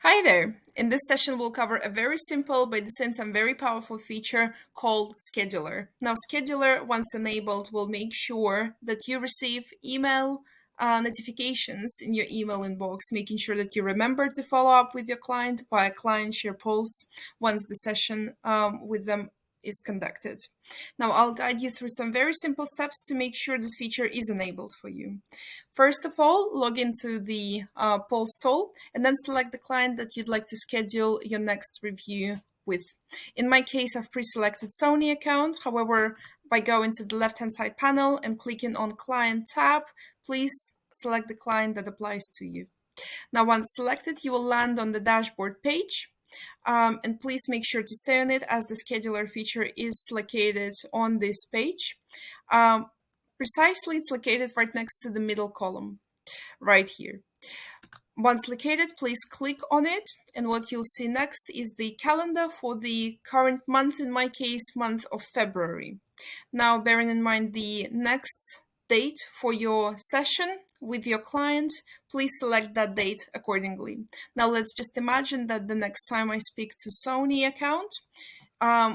Hi there! In this session, we'll cover a very simple but at the same time very powerful feature called Scheduler. Now, Scheduler, once enabled, will make sure that you receive email notifications in your email inbox, making sure that you remember to follow up with your client via Clientshare Pulse once the session with them is conducted. Now, I'll guide you through some very simple steps to make sure this feature is enabled for you. First of all, log into the Pulse tool and then select the client that you'd like to schedule your next review with. In my case, I've pre-selected Sony account. However, by going to the left-hand side panel and clicking on Client tab, please select the client that applies to you. Now, once selected, you will land on the dashboard page. And please make sure to stay on it as the scheduler feature is located on this page. Precisely, it's located right next to the middle column, right here. Once located, please click on it, and what you'll see next is the calendar for the current month, in my case, month of February. Now, bearing in mind the next date for your session with your client, please select that date accordingly. Now, let's just imagine that the next time I speak to Sony account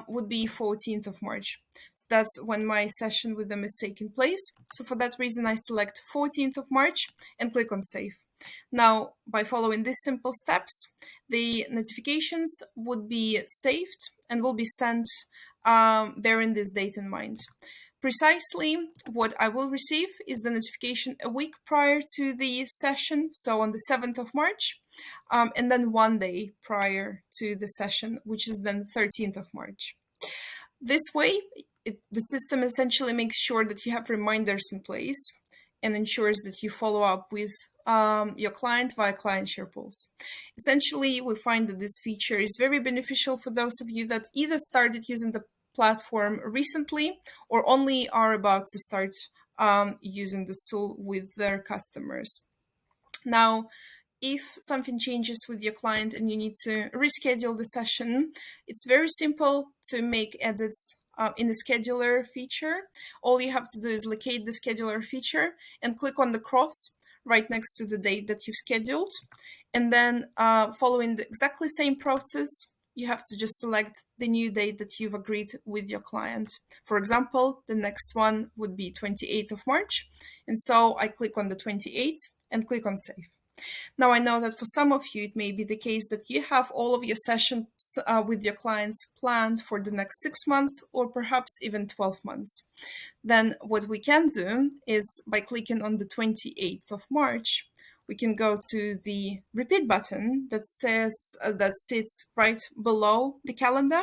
would be 14th of March. So that's when my session with them is taking place. So for that reason, I select 14th of March and click on Save. Now, by following these simple steps, the notifications would be saved and will be sent bearing this date in mind. Precisely what I will receive is the notification a week prior to the session, so on the 7th of March, and then 1 day prior to the session, which is then 13th of March. This way, the system essentially makes sure that you have reminders in place and ensures that you follow up with your client via Clientshare Pulse. Essentially, we find that this feature is very beneficial for those of you that either started using the platform recently or only are about to start using this tool with their customers. Now, if something changes with your client and you need to reschedule the session, it's very simple to make edits in the scheduler feature. All you have to do is locate the scheduler feature and click on the cross right next to the date that you've scheduled. And then following the exactly same process, you have to just select the new date that you've agreed with your client. For example, the next one would be 28th of March. And so I click on the 28th and click on Save. Now, I know that for some of you, it may be the case that you have all of your sessions with your clients planned for the next 6 months or perhaps even 12 months. Then what we can do is by clicking on the 28th of March, we can go to the repeat button that says that sits right below the calendar,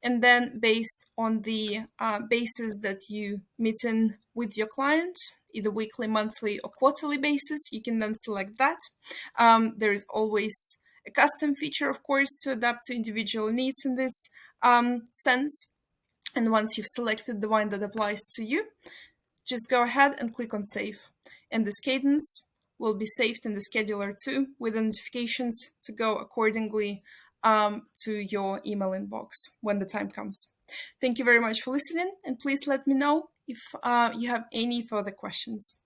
and then based on the basis that you meet in with your client, either weekly, monthly, or quarterly basis, you can then select that. There is always a custom feature, of course, to adapt to individual needs in this sense. And once you've selected the one that applies to you, just go ahead and click on Save. And this cadence will be saved in the scheduler too, with notifications to go accordingly to your email inbox when the time comes. Thank you very much for listening, and please let me know if you have any further questions.